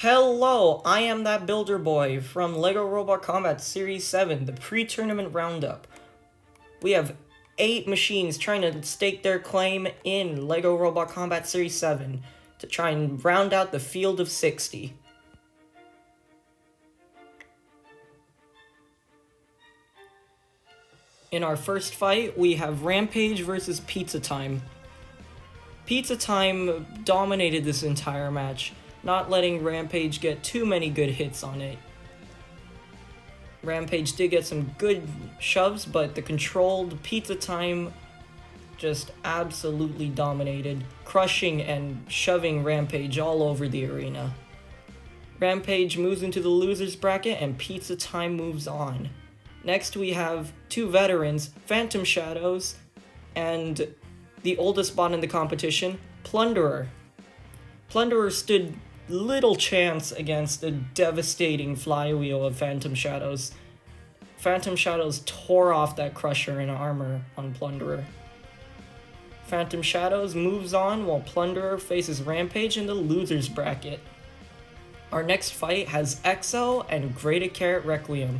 Hello, I am ThatBuilderBoi from LEGO Robot Combat Series 7, the pre-tournament roundup. We have 8 machines trying to stake their claim in LEGO Robot Combat Series 7 to try and round out the field of 60. In our first fight, we have Rampage versus Pizza Time. Pizza Time dominated this entire match, not letting Rampage get too many good hits on it. Rampage did get some good shoves, but the controlled Pizza Time just absolutely dominated, crushing and shoving Rampage all over the arena. Rampage moves into the loser's bracket and Pizza Time moves on. Next we have two veterans, Phantom Shadows, and the oldest bot in the competition, Plunderer. Plunderer stood little chance against the devastating flywheel of Phantom Shadows. Phantom Shadows tore off that crusher and armor on Plunderer. Phantom Shadows moves on while Plunderer faces Rampage in the loser's bracket. Our next fight has Exo and Carrot Requiem.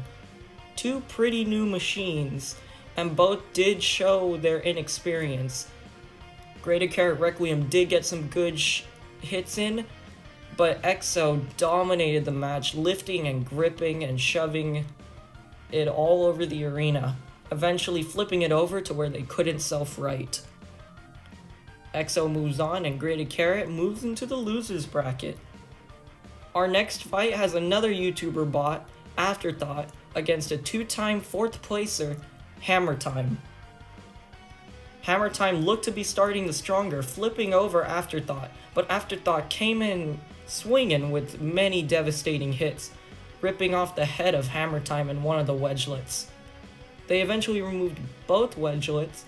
Two pretty new machines, and both did show their inexperience. Carrot Requiem did get some good hits in, but Exo dominated the match, lifting and gripping and shoving it all over the arena, eventually flipping it over to where they couldn't self-right. Exo moves on and Carrot moves into the loser's bracket. Our next fight has another YouTuber bot, Afterthought, against a 2-time 4th placer, Hammer Time. Hammer Time looked to be starting the stronger, flipping over Afterthought, but Afterthought came in swinging with many devastating hits, ripping off the head of Hammer Time in one of the wedgelets. They eventually removed both wedgelets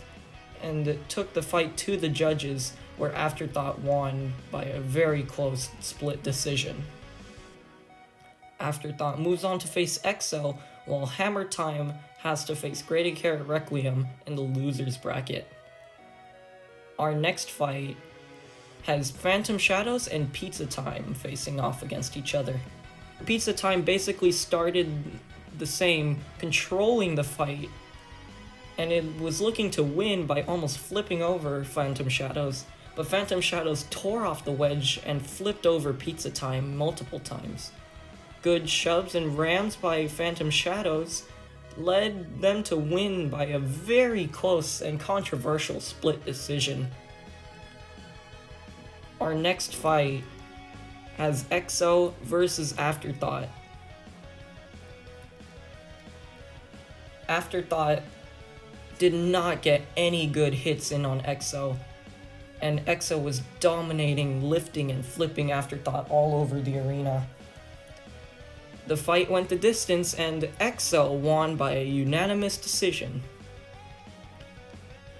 and took the fight to the judges, where Afterthought won by a very close split decision. Afterthought moves on to face Exo, while Hammer Time has to face Carrot Requiem in the loser's bracket. Our next fight has Phantom Shadows and Pizza Time facing off against each other. Pizza Time basically started the same, controlling the fight, and it was looking to win by almost flipping over Phantom Shadows, but Phantom Shadows tore off the wedge and flipped over Pizza Time multiple times. Good shoves and rams by Phantom Shadows led them to win by a very close and controversial split decision. Our next fight has Exo versus Afterthought. Afterthought did not get any good hits in on Exo, and Exo was dominating, lifting, and flipping Afterthought all over the arena. The fight went the distance, and Exo won by a unanimous decision.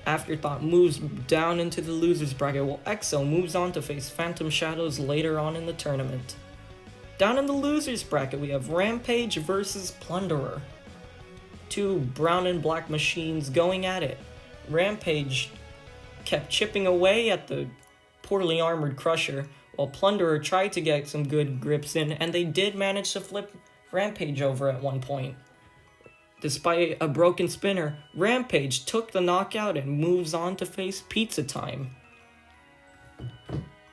Afterthought moves down into the loser's bracket, while Exo moves on to face Phantom Shadows later on in the tournament. Down in the loser's bracket, we have Rampage versus Plunderer. Two brown and black machines going at it. Rampage kept chipping away at the poorly armored crusher, while Plunderer tried to get some good grips in, and they did manage to flip Rampage over at one point. Despite a broken spinner, Rampage took the knockout and moves on to face Pizza Time.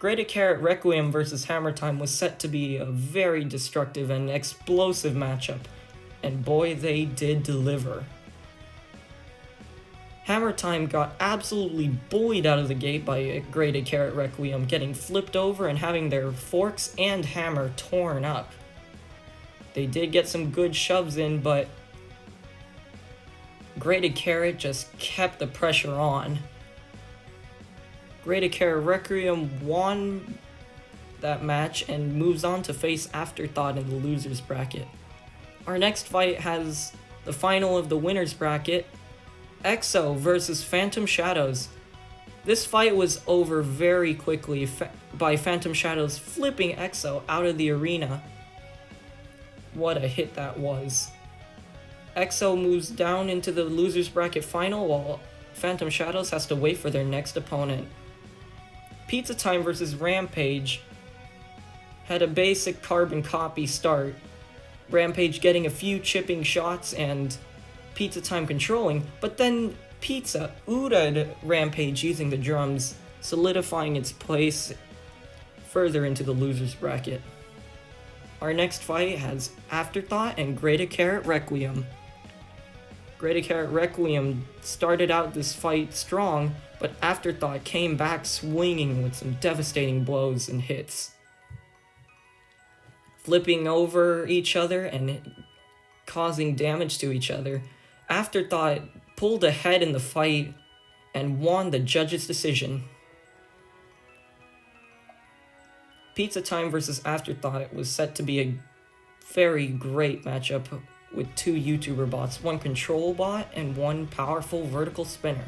Carrot Requiem versus Hammer Time was set to be a very destructive and explosive matchup, and boy, they did deliver. Hammer Time got absolutely bullied out of the gate by Carrot Requiem, getting flipped over and having their forks and hammer torn up. They did get some good shoves in, but Carrot just kept the pressure on. Carrot Requiem won that match and moves on to face Afterthought in the loser's bracket. Our next fight has the final of the winner's bracket, Exo versus Phantom Shadows. This fight was over very quickly by Phantom Shadows flipping Exo out of the arena. What a hit that was. Exo moves down into the loser's bracket final, while Phantom Shadows has to wait for their next opponent. Pizza Time versus Rampage had a basic carbon copy start, Rampage getting a few chipping shots and Pizza Time controlling, but then Pizza Ura'd Rampage using the drums, solidifying its place further into the loser's bracket. Our next fight has Afterthought and Carrot Requiem. Carrot Requiem started out this fight strong, but Afterthought came back swinging with some devastating blows and hits, flipping over each other and causing damage to each other. Afterthought pulled ahead in the fight and won the judge's decision. Pizza Time versus Afterthought was set to be a very great matchup with two YouTuber bots, one control bot and one powerful vertical spinner.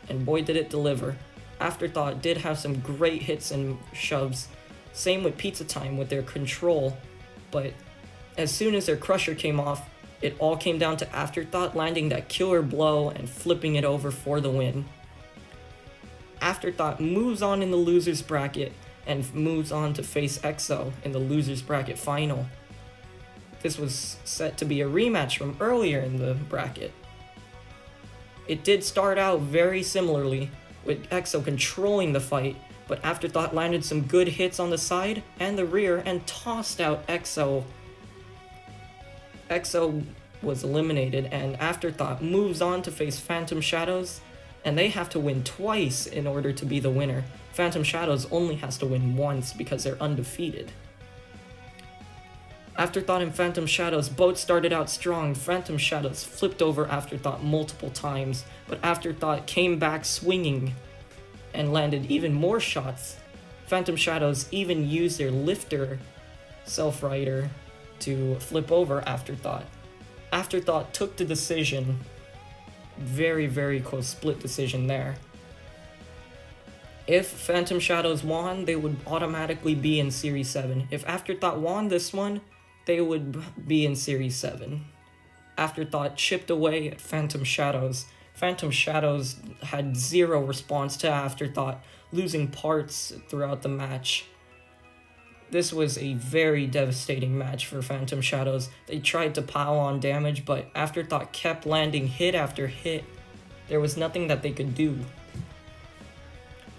And boy did it deliver. Afterthought did have some great hits and shoves, same with Pizza Time with their control, but as soon as their crusher came off, it all came down to Afterthought landing that killer blow and flipping it over for the win. Afterthought moves on in the loser's bracket and moves on to face EXO in the loser's bracket final. This was set to be a rematch from earlier in the bracket. It did start out very similarly, with EXO controlling the fight, but Afterthought landed some good hits on the side and the rear and tossed out EXO. EXO was eliminated, and Afterthought moves on to face Phantom Shadows, and they have to win twice in order to be the winner. Phantom Shadows only has to win once because they're undefeated. Afterthought and Phantom Shadows both started out strong. Phantom Shadows flipped over Afterthought multiple times, but Afterthought came back swinging and landed even more shots. Phantom Shadows even used their lifter self-rider to flip over Afterthought. Afterthought took the decision. Very, very close split decision there. If Phantom Shadows won, they would automatically be in Series 7. If Afterthought won this one, they would be in Series 7. Afterthought chipped away at Phantom Shadows. Phantom Shadows had zero response to Afterthought, losing parts throughout the match. This was a very devastating match for Phantom Shadows. They tried to pile on damage, but Afterthought kept landing hit after hit. There was nothing that they could do.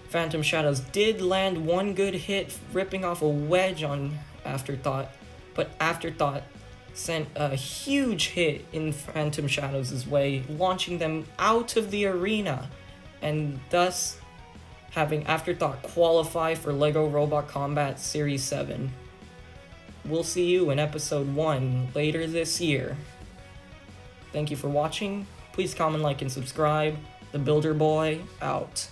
Phantom Shadows did land one good hit, ripping off a wedge on Afterthought, but Afterthought sent a huge hit in Phantom Shadows' way, launching them out of the arena, and thus having Afterthought qualify for LEGO Robot Combat Series 7. We'll see you in Episode 1 later this year. Thank you for watching. Please comment, like, and subscribe. ThatBuilderBoi out.